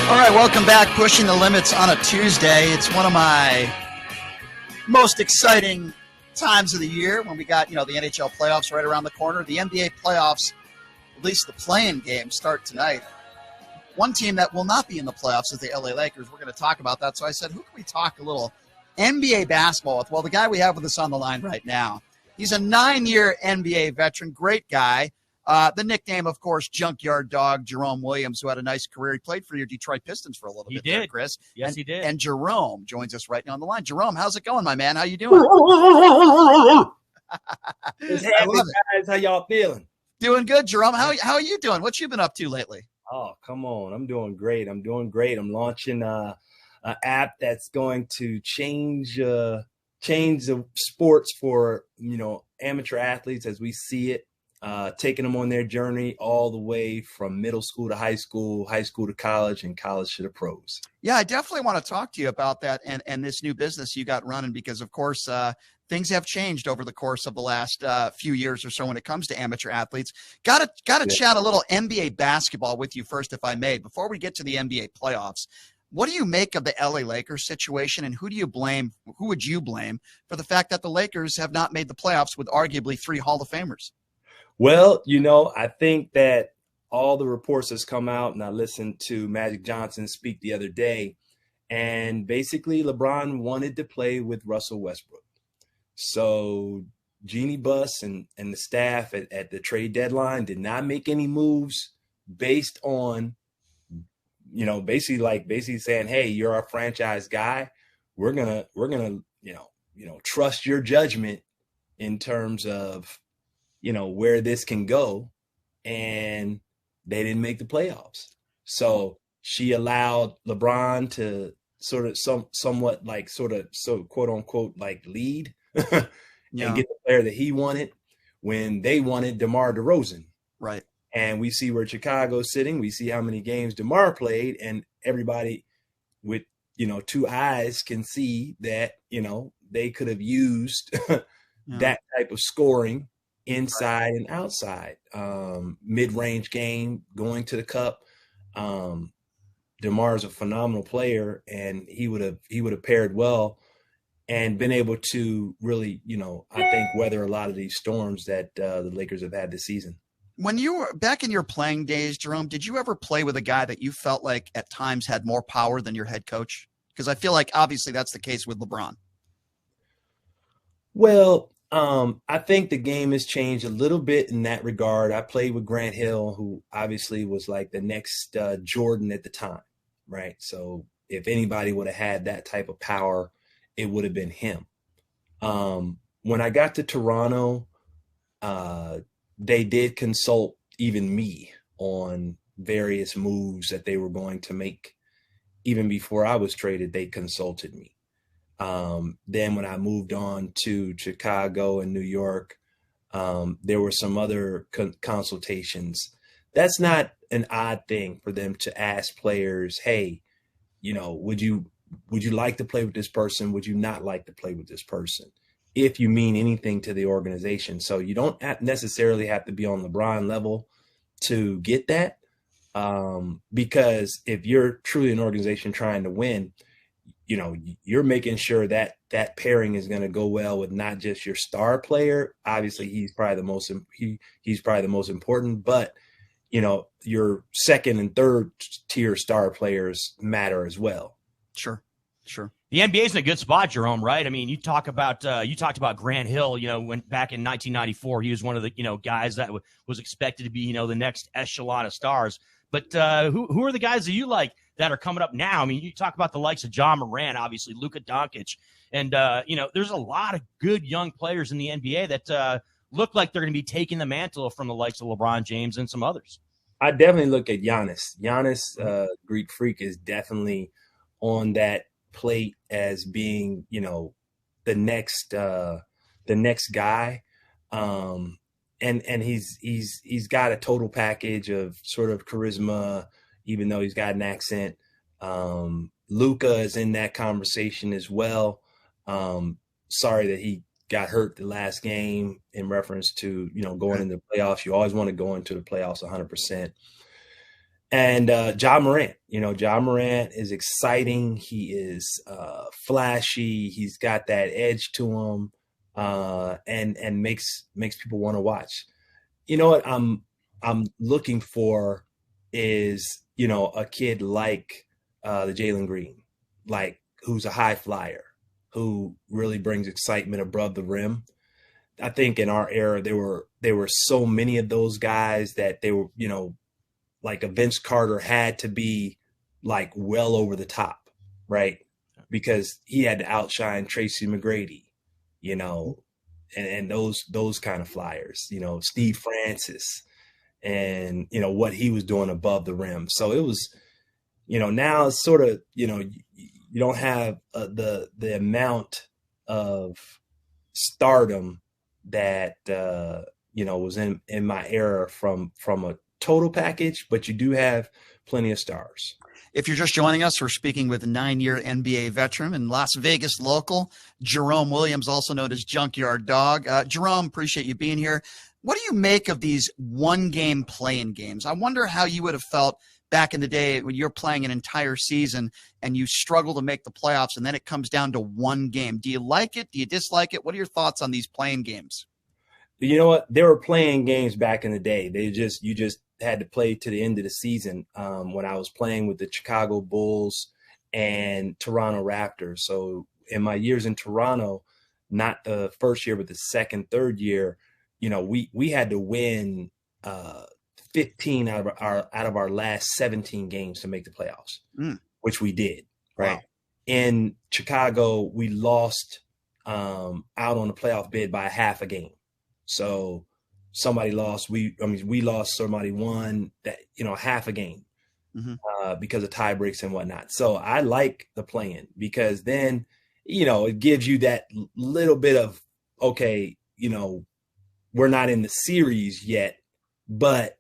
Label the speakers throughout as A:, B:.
A: All right, welcome back. Pushing the limits on a Tuesday. It's one of my most exciting times of the year when we got, the NHL playoffs right around the corner. The NBA playoffs, at least the play-in games, start tonight. One team that will not be in the playoffs is the LA Lakers. We're going to talk about that. So I said, who can we talk a little NBA basketball with? Well, the guy we have with us on the line right now, he's a 9-year NBA veteran, great guy. The nickname, of course, Junkyard Dog, Jerome Williams, who had a nice career. He played for your Detroit Pistons for a little bit there, Chris.
B: Yes, he did.
A: And Jerome joins us right now on the line. Jerome, how's it going, my man? How you doing?
C: It's happy, guys. How y'all feeling?
A: Doing good, Jerome. How are you doing? What you been up to lately?
C: Oh, come on. I'm doing great. I'm launching an app that's going to change the sports for, amateur athletes as we see it. Taking them on their journey all the way from middle school to high school to college, and college to the pros.
A: Yeah, I definitely want to talk to you about that and this new business you got running because, of course, things have changed over the course of the last few years or so when it comes to amateur athletes. Got to chat a little NBA basketball with you first, if I may, before we get to the NBA playoffs. What do you make of the LA Lakers situation, and who would you blame for the fact that the Lakers have not made the playoffs with arguably 3 Hall of Famers?
C: Well, I think that all the reports that's come out, and I listened to Magic Johnson speak the other day, and basically LeBron wanted to play with Russell Westbrook. So Jeannie Buss and the staff at the trade deadline did not make any moves based on, basically saying, hey, you're our franchise guy. We're gonna trust your judgment in terms of where this can go, and they didn't make the playoffs. So she allowed LeBron to somewhat quote unquote lead and get the player that he wanted when they wanted DeMar DeRozan.
A: Right.
C: And we see where Chicago's sitting. We see how many games DeMar played, and everybody with, 2 eyes can see that, they could have used that type of scoring inside and outside, mid-range game, going to the cup. DeMar's a phenomenal player, and he would have paired well and been able to really, I think, weather a lot of these storms that the Lakers have had this season.
A: When you were back in your playing days, Jerome, did you ever play with a guy that you felt like at times had more power than your head coach? Because I feel like obviously that's the case with LeBron.
C: Well, I think the game has changed a little bit in that regard. I played with Grant Hill, who obviously was like the next Jordan at the time, right? So if anybody would have had that type of power, it would have been him. When I got to Toronto, they did consult even me on various moves that they were going to make. Even before I was traded, they consulted me. Then when I moved on to Chicago and New York, there were some other consultations. That's not an odd thing for them to ask players, hey, would you like to play with this person? Would you not like to play with this person? If you mean anything to the organization. So you don't necessarily have to be on LeBron level to get that. Because if you're truly an organization trying to win, you're making sure that that pairing is going to go well with not just your star player. Obviously, he's probably the most important, but your second and third tier star players matter as well.
A: Sure.
B: The NBA's in a good spot, Jerome, right? I mean, you talked about Grant Hill, when back in 1994, he was one of the, guys that was expected to be, the next echelon of stars. But who are the guys that you like that are coming up now? I mean, you talk about the likes of John Moran, obviously, Luka Doncic. And, there's a lot of good young players in the NBA that look like they're going to be taking the mantle from the likes of LeBron James and some others.
C: I definitely look at Giannis. Giannis, Greek Freak, is definitely on that plate as being, the next guy. And he's got a total package of sort of charisma, even though he's got an accent. Luka is in that conversation as well. Sorry that he got hurt the last game in reference to, going into the playoffs. You always want to go into the playoffs 100%. And Ja Morant, Ja Morant is exciting. He is flashy. He's got that edge to him, and makes people want to watch. You know what I'm looking for is a kid like the Jalen Green, like who's a high flyer, who really brings excitement above the rim. I think in our era there were so many of those guys that they were like a Vince Carter had to be like well over the top, right? Because he had to outshine Tracy McGrady, and those kind of flyers, Steve Francis, and what he was doing above the rim. So it was, now it's sort of, you don't have the amount of stardom that was in my era from a total package, but you do have plenty of stars.
A: If you're just joining us, we're speaking with 9-year NBA veteran and Las Vegas local, Jerome Williams, also known as Junkyard Dog. Jerome, appreciate you being here. What do you make of these one-game play-in games? I wonder how you would have felt back in the day when you're playing an entire season and you struggle to make the playoffs and then it comes down to one game. Do you like it? Do you dislike it? What are your thoughts on these play-in games?
C: You know what? They were playing games back in the day. You just had to play to the end of the season. When I was playing with the Chicago Bulls and Toronto Raptors. So in my years in Toronto, not the first year, but the second, third year, we had to win 15 out of our last 17 games to make the playoffs, which we did. Right. Wow. In Chicago, we lost out on the playoff bid by half a game. So somebody lost. We lost. Somebody won. That half a game because of tie breaks and whatnot. So I like the play-in because then it gives you that little bit of okay. We're not in the series yet, but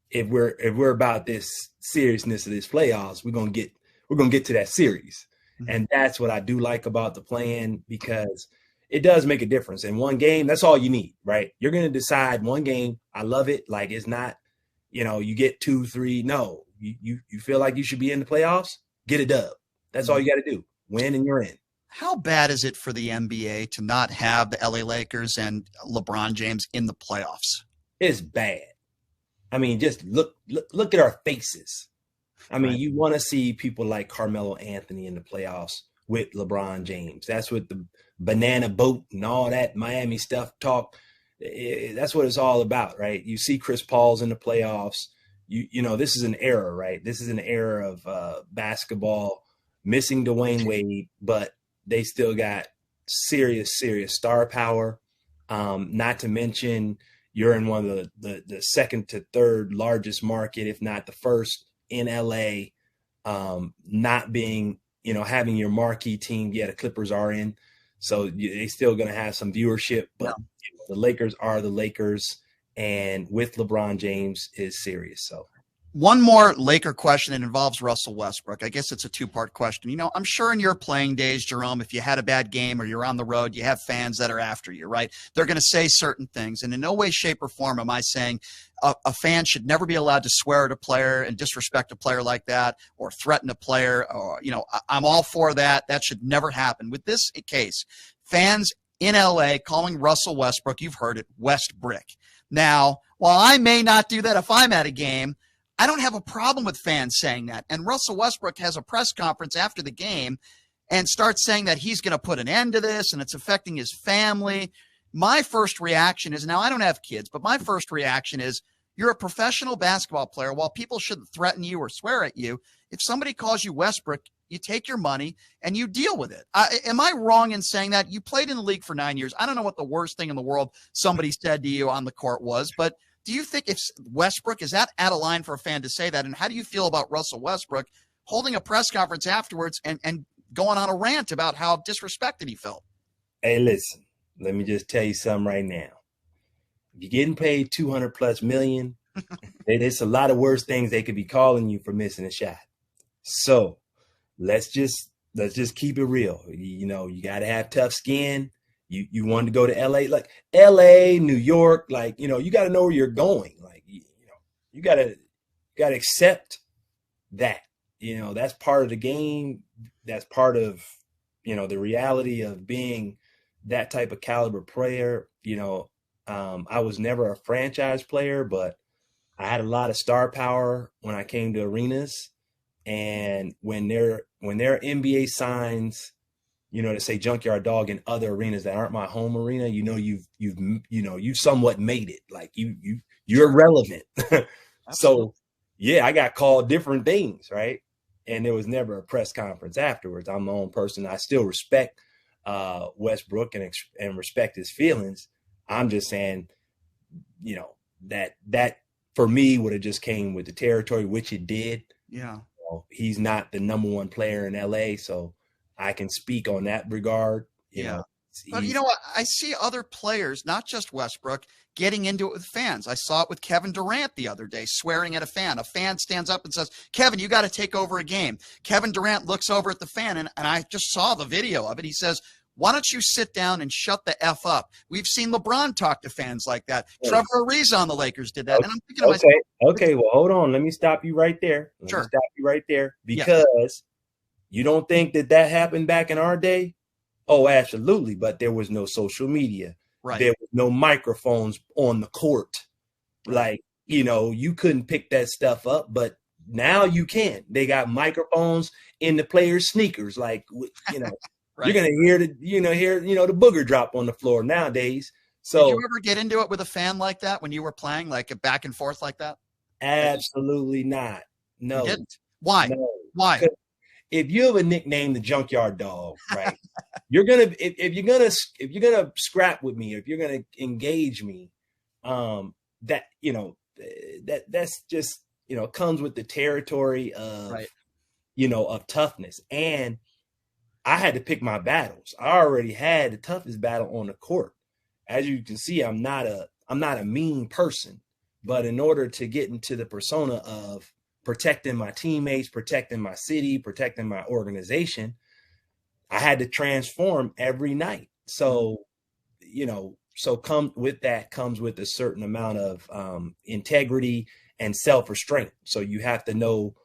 C: if we're about this seriousness of this playoffs, we're gonna get to that series, and that's what I do like about the play-in because it does make a difference. In one game, that's all you need, right? You're going to decide one game. I love it. Like it's not, you get 2, 3. No, you feel like you should be in the playoffs, get a dub. That's all you got to do. Win and you're in.
A: How bad is it for the NBA to not have the LA Lakers and LeBron James in the playoffs?
C: It's bad. I mean, just look at our faces. I mean, you want to see people like Carmelo Anthony in the playoffs with LeBron James. That's what the banana boat and all that Miami stuff talk. That's what it's all about, right? You see Chris Paul's in the playoffs. This is an era, right? This is an era of basketball missing Dwayne Wade, but they still got serious star power. Not to mention you're in one of the second to third largest market, if not the first in LA, not being, having your marquee team. Yeah, the Clippers are in. So they still going to have some viewership, but the Lakers are the Lakers, and with LeBron James is serious. So
A: one more Laker question that involves Russell Westbrook. I guess it's a two-part question. I'm sure in your playing days, Jerome, if you had a bad game or you're on the road, you have fans that are after you, right? They're going to say certain things. And in no way, shape, or form am I saying a fan should never be allowed to swear at a player and disrespect a player like that or threaten a player. Or, I'm all for that. That should never happen. With this case, fans in LA calling Russell Westbrook, you've heard it, Westbrick. Now, while I may not do that if I'm at a game, I don't have a problem with fans saying that. And Russell Westbrook has a press conference after the game and starts saying that he's going to put an end to this and it's affecting his family. My first reaction is, now I don't have kids, but my first reaction is, you're a professional basketball player. While people shouldn't threaten you or swear at you, if somebody calls you Westbrook, you take your money and you deal with it. Am I wrong in saying that? You played in the league for 9 years. I don't know what the worst thing in the world somebody said to you on the court was, but do you think if Westbrook, is that out of line for a fan to say that? And how do you feel about Russell Westbrook holding a press conference afterwards and going on a rant about how disrespected he felt?
C: Hey, listen, let me just tell you something right now. If you're getting paid $200+ million, there's a lot of worse things they could be calling you for missing a shot. So let's just keep it real. You got to have tough skin. You wanted to go to LA, like LA, New York, like, you got to know where you're going. Like, you got to got to accept that, that's part of the game. That's part of, the reality of being that type of caliber player. I was never a franchise player, but I had a lot of star power when I came to arenas. And when there are NBA signs, to say Junkyard Dog in other arenas that aren't my home arena, you've somewhat made it. Like you're relevant. So yeah, I got called different things, right? And there was never a press conference afterwards. I'm my own person. I still respect Westbrook and respect his feelings. I'm just saying, that for me would have just came with the territory, which it did.
A: Yeah.
C: He's not the number one player in LA, so I can speak on that regard.
A: But you know what? I see other players, not just Westbrook, getting into it with fans. I saw it with Kevin Durant the other day, swearing at a fan. A fan stands up and says, Kevin, you got to take over a game. Kevin Durant looks over at the fan, and I just saw the video of it. He says, why don't you sit down and shut the F up? We've seen LeBron talk to fans like that.
C: Yeah.
A: Trevor Ariza on the Lakers did that.
C: Okay.
A: And I'm thinking to myself,
C: okay, well, hold on. Let me stop you right there. Because you don't think that happened back in our day? Oh, absolutely. But there was no social media.
A: Right.
C: There was no microphones on the court. Like, you couldn't pick that stuff up, but now you can. They got microphones in the players' sneakers. Like, right. You're going to hear the booger drop on the floor nowadays. So
A: did you ever get into it with a fan like that when you were playing, like a back and forth like that?
C: Absolutely not. No.
A: You didn't? Why?
C: No.
A: Why?
C: you have a nickname, the Junkyard Dog, right? You're gonna if you're gonna scrap with me, if you're gonna engage me, that's just comes with the territory of
A: right.
C: Of toughness. And I had to pick my battles. I already had the toughest battle on the court. As you can see, I'm not a mean person, but in order to get into the persona of protecting my teammates, protecting my city, protecting my organization, I had to transform every night. So, comes with a certain amount of integrity and self-restraint. So you have to know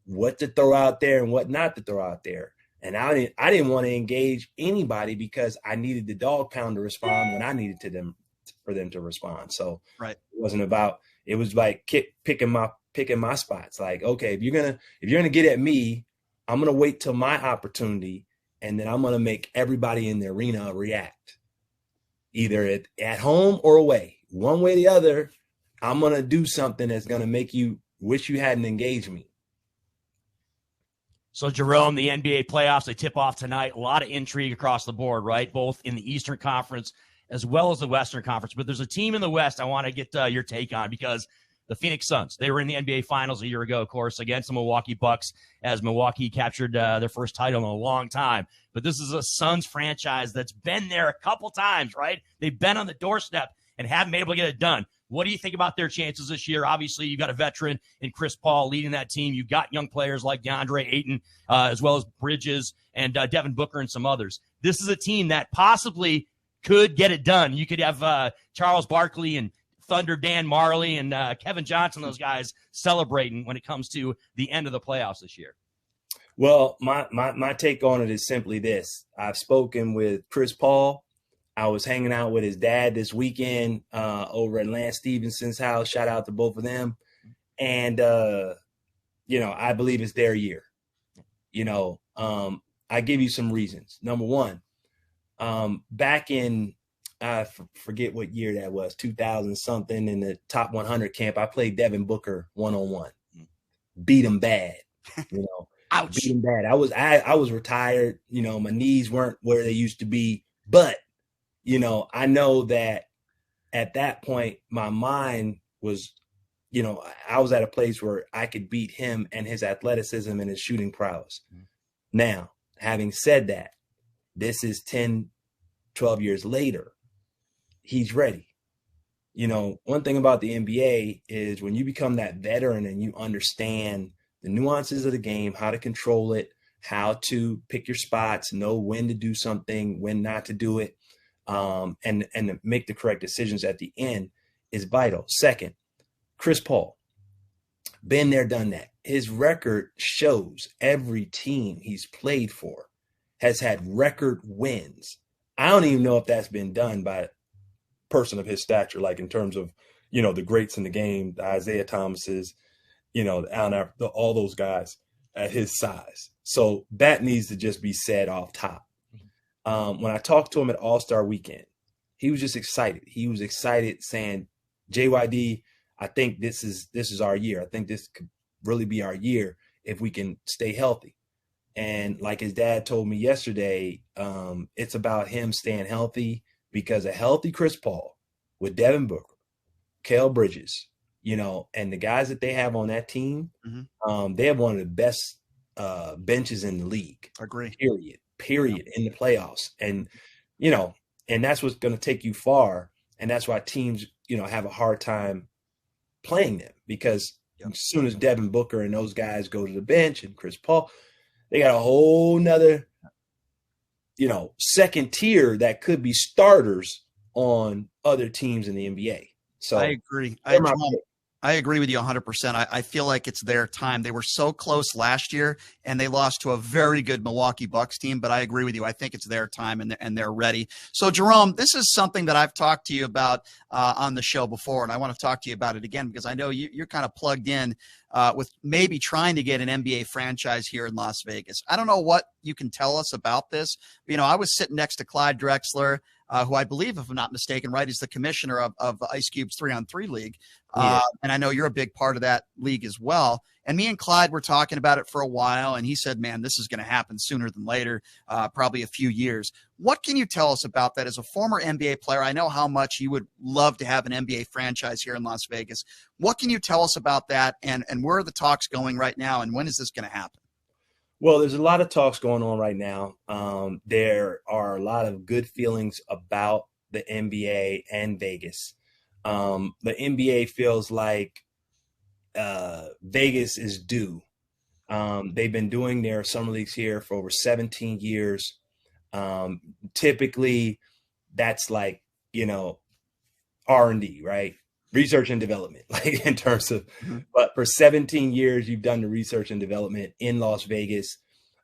C: what to throw out there and what not to throw out there. And I didn't want to engage anybody because I needed the dog pound to respond when I needed for them to respond. So
A: right.
C: It was like picking my spots. Like, okay, if you're gonna get at me, I'm gonna wait till my opportunity, and then I'm gonna make everybody in the arena react, either at home or away. One way or the other, I'm gonna do something that's gonna make you wish you hadn't engaged me.
B: So, Jerome, the NBA playoffs, they tip off tonight. A lot of intrigue across the board, right? Both in the Eastern Conference as well as the Western Conference. But there's a team in the West I want to get your take on, because the Phoenix Suns, they were in the NBA Finals a year ago, of course, against the Milwaukee Bucks, as Milwaukee captured their first title in a long time. But this is a Suns franchise that's been there a couple times, right? They've been on the doorstep and haven't been able to get it done. What do you think about their chances this year? Obviously, you got a veteran in Chris Paul leading that team. You got young players like DeAndre Ayton, as well as Bridges and Devin Booker and some others. This is a team that possibly could get it done. You could have Charles Barkley and Thunder Dan Marley and Kevin Johnson, those guys celebrating when it comes to the end of the playoffs this year.
C: Well, my take on it is simply this. I've spoken with Chris Paul. I was hanging out with his dad this weekend over at Lance Stevenson's house. Shout out to both of them. And, I believe it's their year. I give you some reasons. Number one, back in, I forget what year that was, 2000 something, in the top 100 camp, I played Devin Booker one-on-one. Beat him bad.
A: Ouch.
C: Beat him bad. I was retired. My knees weren't where they used to be, but I know that at that point, my mind was, I was at a place where I could beat him and his athleticism and his shooting prowess. Mm-hmm. Now, having said that, this is 10, 12 years later. He's ready. One thing about the NBA is when you become that veteran and you understand the nuances of the game, how to control it, how to pick your spots, know when to do something, when not to do it. And to make the correct decisions at the end is vital. Second, Chris Paul. Been there, done that. His record shows every team he's played for has had record wins. I don't even know if that's been done by a person of his stature, like in terms of, the greats in the game, the Isaiah Thomases, all those guys at his size. So that needs to just be said off top. When I talked to him at All-Star Weekend, he was just excited. He was excited saying, JYD, I think this is our year. I think this could really be our year if we can stay healthy. And like his dad told me yesterday, it's about him staying healthy, because a healthy Chris Paul with Devin Booker, Kel Bridges, and the guys that they have on that team, they have one of the best benches in the league.
A: Agree.
C: Period. In the playoffs. And, and that's what's going to take you far. And that's why teams, have a hard time playing them, because as soon as Devin Booker and those guys go to the bench and Chris Paul, they got a whole nother, second tier that could be starters on other teams in the NBA. So
A: I agree. I agree with you 100%. I feel like it's their time. They were so close last year, and they lost to a very good Milwaukee Bucks team. But I agree with you. I think it's their time, and they're ready. So, Jerome, this is something that I've talked to you about on the show before, and I want to talk to you about it again, because I know you're kind of plugged in with maybe trying to get an NBA franchise here in Las Vegas. I don't know what you can tell us about this. I was sitting next to Clyde Drexler, who I believe, if I'm not mistaken, right, is the commissioner of Ice Cube's 3-on-3 league. And I know you're a big part of that league as well. And me and Clyde were talking about it for a while, and he said, man, this is going to happen sooner than later, probably a few years. What can you tell us about that? As a former NBA player, I know how much you would love to have an NBA franchise here in Las Vegas. What can you tell us about that, and where are the talks going right now, and when is this going to happen?
C: Well, there's a lot of talks going on right now. There are a lot of good feelings about the NBA and Vegas. The NBA feels like Vegas is due. They've been doing their summer leagues here for over 17 years. Typically, that's like, R&D, right? Research and development, like in terms of, but for 17 years, you've done the research and development in Las Vegas.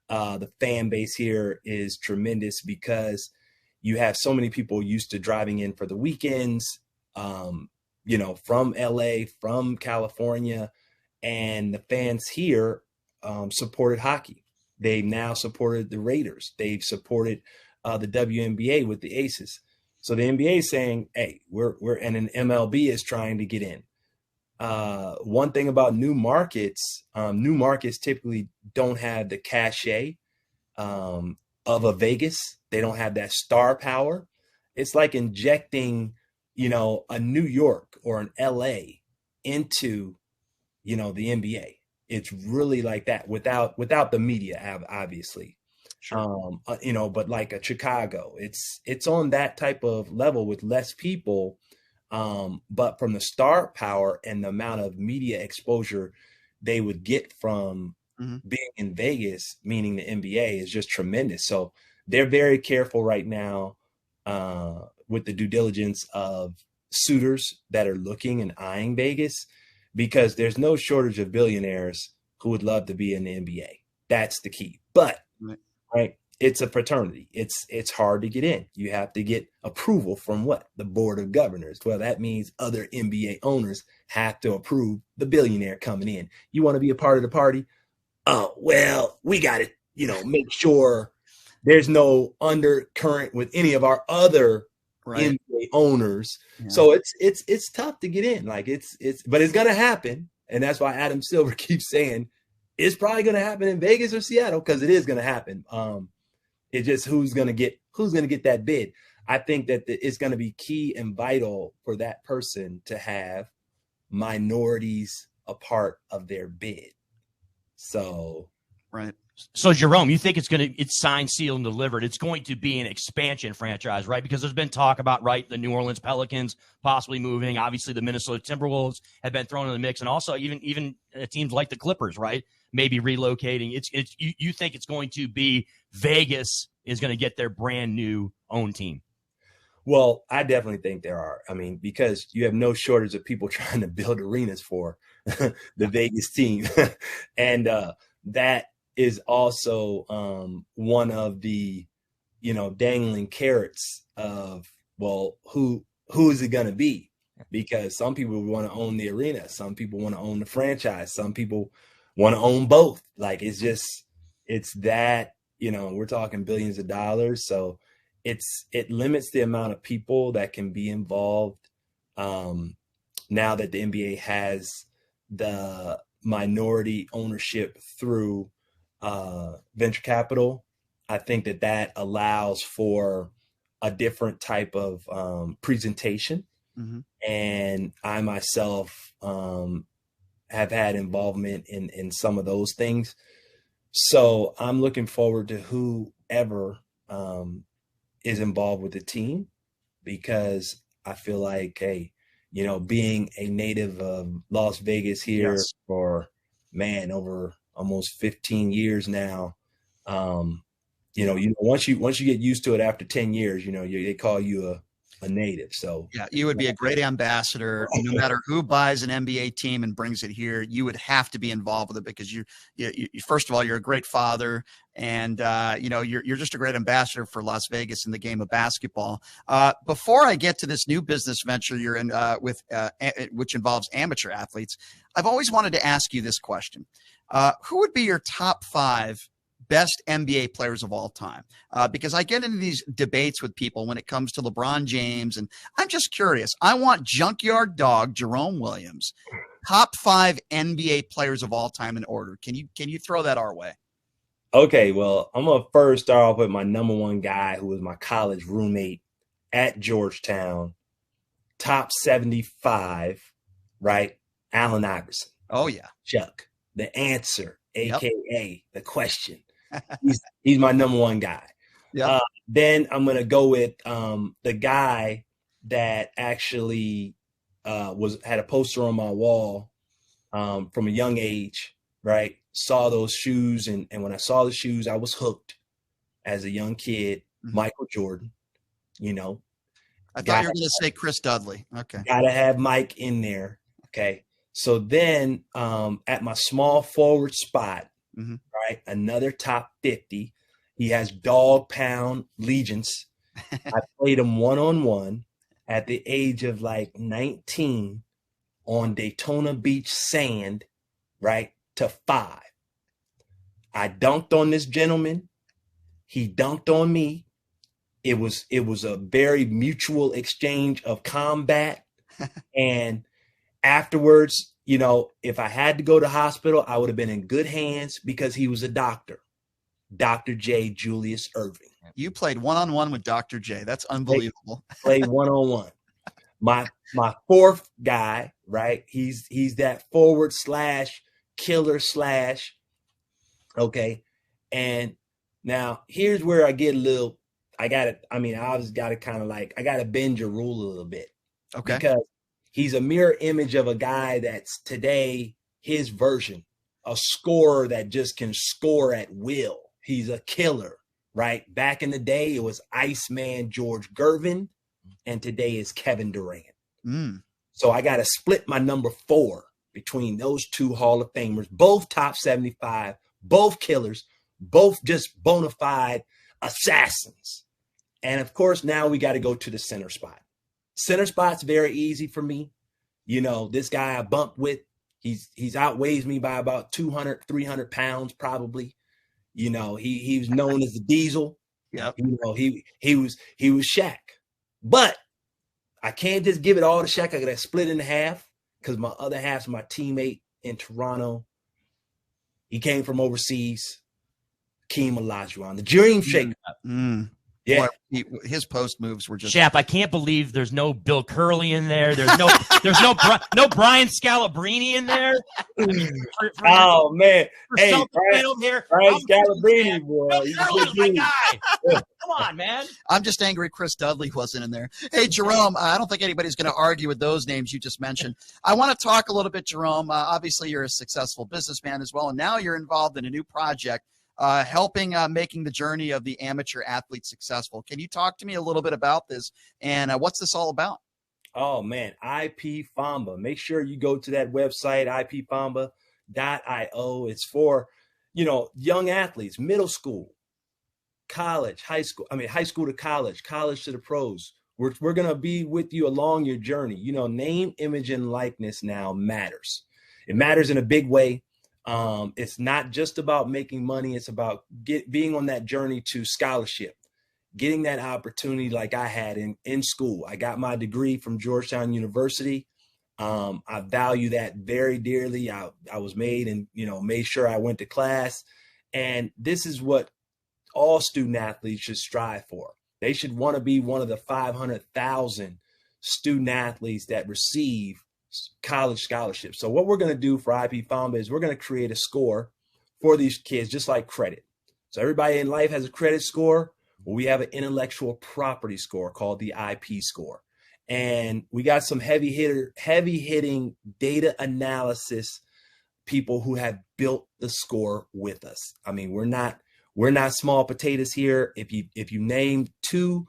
C: The fan base here is tremendous, because you have so many people used to driving in for the weekends, from LA, from California, and the fans here supported hockey. They've now supported the Raiders. They've supported the WNBA with the Aces. So the NBA is saying, hey, and an MLB is trying to get in. One thing about new markets typically don't have the cachet of a Vegas. They don't have that star power. It's like injecting, a New York or an LA into, the NBA. It's really like that without the media, obviously. Sure. But like a Chicago, it's on that type of level with less people. But from the star power and the amount of media exposure they would get from being in Vegas, meaning the NBA, is just tremendous. So they're very careful right now with the due diligence of suitors that are looking and eyeing Vegas, because there's no shortage of billionaires who would love to be in the NBA. That's the key. But right, it's a fraternity. It's hard to get in. You have to get approval from the board of governors. Well, that means other NBA owners have to approve the billionaire coming in. You want to be a part of the party? Oh, well, we got to, make sure there's no undercurrent with any of our other NBA owners. Yeah. So it's tough to get in. Like but it's going to happen. And that's why Adam Silver keeps saying it's probably going to happen in Vegas or Seattle, because it is going to happen. It's just who's going to get that bid. I think that it's going to be key and vital for that person to have minorities a part of their bid. So,
A: right.
B: So, Jerome, you think it's signed, sealed, and delivered. It's going to be an expansion franchise, right? Because there's been talk about, the New Orleans Pelicans possibly moving. Obviously, the Minnesota Timberwolves have been thrown in the mix, and also even teams like the Clippers, right? Maybe relocating. You think it's going to be Vegas is going to get their brand new own team?
C: Well, I definitely think there are. I mean, because you have no shortage of people trying to build arenas for the Vegas team. And that is also one of the, dangling carrots of, well, who is it going to be? Because some people want to own the arena. Some people want to own the franchise. Some people want to own both. Like, it's that, we're talking billions of dollars. So it limits the amount of people that can be involved. Now that the NBA has the minority ownership through venture capital, I think that allows for a different type of presentation. Mm-hmm. And I myself have had involvement in some of those things. So I'm looking forward to whoever is involved with the team, because I feel like, hey, being a native of Las Vegas here yes. for, over almost 15 years now, once you get used to it after 10 years, they call you a native. So
A: yeah, you would be a great ambassador. No matter who buys an NBA team and brings it here, you would have to be involved with it, because you first of all, you're a great father, and you're just a great ambassador for Las Vegas in the game of basketball. Before I get to this new business venture you're in which involves amateur athletes, I've always wanted to ask you this question: who would be your top 5 best NBA players of all time? Because I get into these debates with people when it comes to LeBron James, and I'm just curious. I want Junkyard Dog, Jerome Williams, top 5 NBA players of all time in order. Can you throw that our way?
C: Okay, well, I'm going to first start off with my number one guy, who was my college roommate at Georgetown, top 75, right? Allen Iverson.
A: Oh, yeah.
C: Chuck, the answer, a.k.a. the question. He's my number one guy. Yep. Then I'm going to go with the guy that actually had a poster on my wall from a young age, right? Saw those shoes, and when I saw the shoes, I was hooked as a young kid. Mm-hmm. Michael Jordan,
A: I thought you were going to say Chris Dudley. Okay.
C: Got to have Mike in there. Okay. So then at my small forward spot, mm-hmm. right, another top 50. He has dog pound allegiance. I played him one-on-one at the age of like 19 on Daytona Beach sand, right, to 5. I dunked on this gentleman. He dunked on me. It was a very mutual exchange of combat. And afterwards, if I had to go to hospital, I would have been in good hands, because he was a doctor, Dr. J. Julius Irving.
A: You played one-on-one with Dr. J. That's unbelievable.
C: Played one-on-one. My fourth guy, right? He's that forward / killer / okay. And now here's where I get a little, I always got to kind of I got to bend your rule a little bit.
A: Okay.
C: Because he's a mirror image of a guy that's today his version, a scorer that just can score at will. He's a killer, right? Back in the day, it was Iceman George Gervin, and today is Kevin Durant. Mm. So I got to split my number 4 between those two Hall of Famers, both top 75, both killers, both just bona fide assassins. And of course, now we got to go to the center spot. Center spot's very easy for me. This guy I bumped with, he's outweighs me by about 200, 300 pounds, probably. He was known as the Diesel.
A: Yeah.
C: He was Shaq. But I can't just give it all to Shaq. I got to split it in half, because my other half's my teammate in Toronto. He came from overseas. Hakeem Olajuwon, the Dream Shaker.
A: Mm. Yeah, his post moves were just.
B: Shap, I can't believe there's no Bill Curley in there. There's no Brian Scalabrine in there.
C: Oh man,
B: hey,
C: Brian Scalabrine, boy,
B: he's my guy. Come on, man.
A: I'm just angry Chris Dudley wasn't in there. Hey, Jerome, I don't think anybody's going to argue with those names you just mentioned. I want to talk a little bit, Jerome. Obviously, you're a successful businessman as well, and now you're involved in a new project. helping making the journey of the amateur athlete successful. Can you talk to me a little bit about this and what's this all about?
C: Oh man, IP Famba. Make sure you go to that website, ipfamba.io. It's for, young athletes, middle school, college, high school to college, college to the pros. We're going to be with you along your journey. Name, image, and likeness now matters. It matters in a big way. It's not just about making money. It's about being on that journey to scholarship, getting that opportunity like I had in school. I got my degree from Georgetown University. I value that very dearly. I was made sure I went to class. And this is what all student athletes should strive for. They should want to be one of the 500,000 student athletes that receive college scholarships. So what we're going to do for IP Famba is we're going to create a score for these kids, just like credit. So everybody in life has a credit score. Well, we have an intellectual property score called the IP score. And we got some heavy hitting data analysis people who have built the score with us. I mean, we're not small potatoes here. If you name 2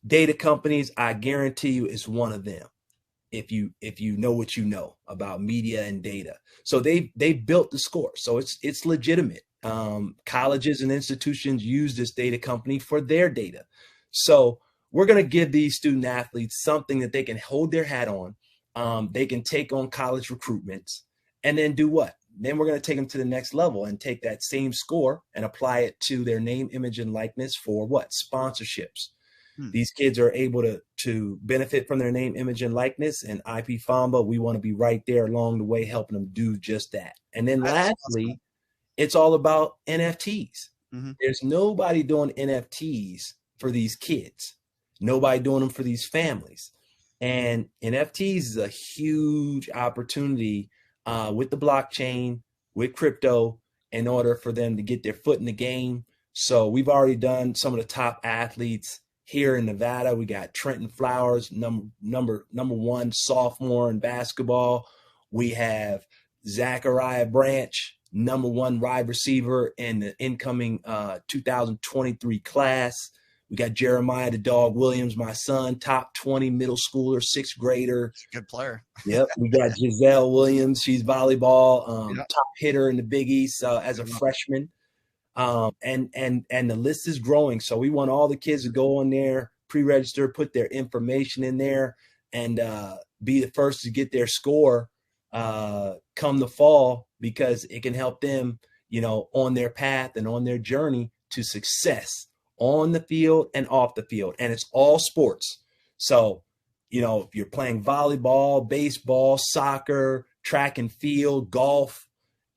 C: data companies, I guarantee you it's one of them. If you know what you know about media and data. So they built the score. So it's legitimate. Colleges and institutions use this data company for their data. So we're going to give these student athletes something that they can hold their hat on. They can take on college recruitments and then do what? Then we're going to take them to the next level and take that same score and apply it to their name, image, and likeness for what? Sponsorships. These kids are able to benefit from their name, image, and likeness. And IP Famba, we want to be right there along the way, helping them do just that. And then lastly, it's all about NFTs. Mm-hmm. There's nobody doing NFTs for these kids. Nobody doing them for these families. And NFTs is a huge opportunity with the blockchain, with crypto, in order for them to get their foot in the game. So we've already done some of the top athletes here in Nevada. We got Trenton Flowers, number 1 sophomore in basketball. We have Zachariah Branch, number 1 wide receiver in the incoming 2023 class. We got Jeremiah the Dog Williams, my son, top 20 middle schooler, 6th grader. Good
A: player.
C: Yep. We got Giselle Williams. She's volleyball, top hitter in the Big East as a freshman. And the list is growing. So we want all the kids to go on there, pre-register, put their information in there, and be the first to get their score come the fall, because it can help them, on their path and on their journey to success on the field and off the field. And it's all sports. So, if you're playing volleyball, baseball, soccer, track and field, golf,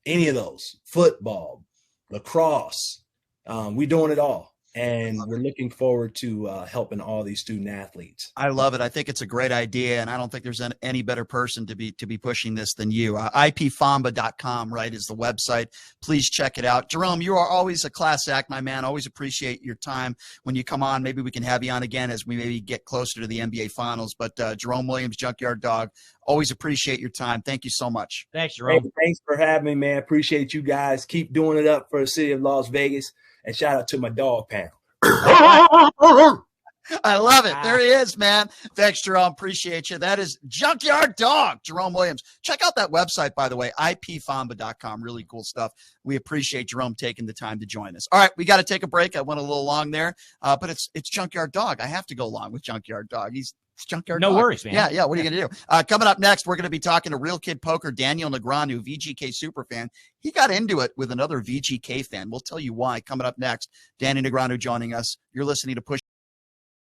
C: any of those, football, lacrosse, we're doing it all. And we're looking forward to helping all these student athletes.
A: I love it. I think it's a great idea, and I don't think there's any better person to be pushing this than you. ipfamba.com, right, is the website. Please check it out. Jerome, you are always a class act, my man. Always appreciate your time when you come on. Maybe we can have you on again as we maybe get closer to the NBA Finals. But Jerome Williams, Junkyard Dog, always appreciate your time. Thank you so much.
B: Thanks, Jerome.
C: Hey, thanks for having me, man. Appreciate you guys. Keep doing it up for the city of Las Vegas. And shout out to my dog pound.
A: I love it. There he is, man. Thanks, Jerome. Appreciate you. That is Junkyard Dog, Jerome Williams. Check out that website, by the way, ipfamba.com. Really cool stuff. We appreciate Jerome taking the time to join us. All right, we got to take a break. I went a little long there, but it's Junkyard Dog. I have to go along with Junkyard Dog. It's Junkyard Dog.
B: No worries, man.
A: Yeah. What are you going to do? Coming up next, we're going to be talking to Real Kid Poker, Daniel Negreanu, VGK superfan. He got into it with another VGK fan. We'll tell you why. Coming up next, Danny Negreanu joining us. You're listening to Push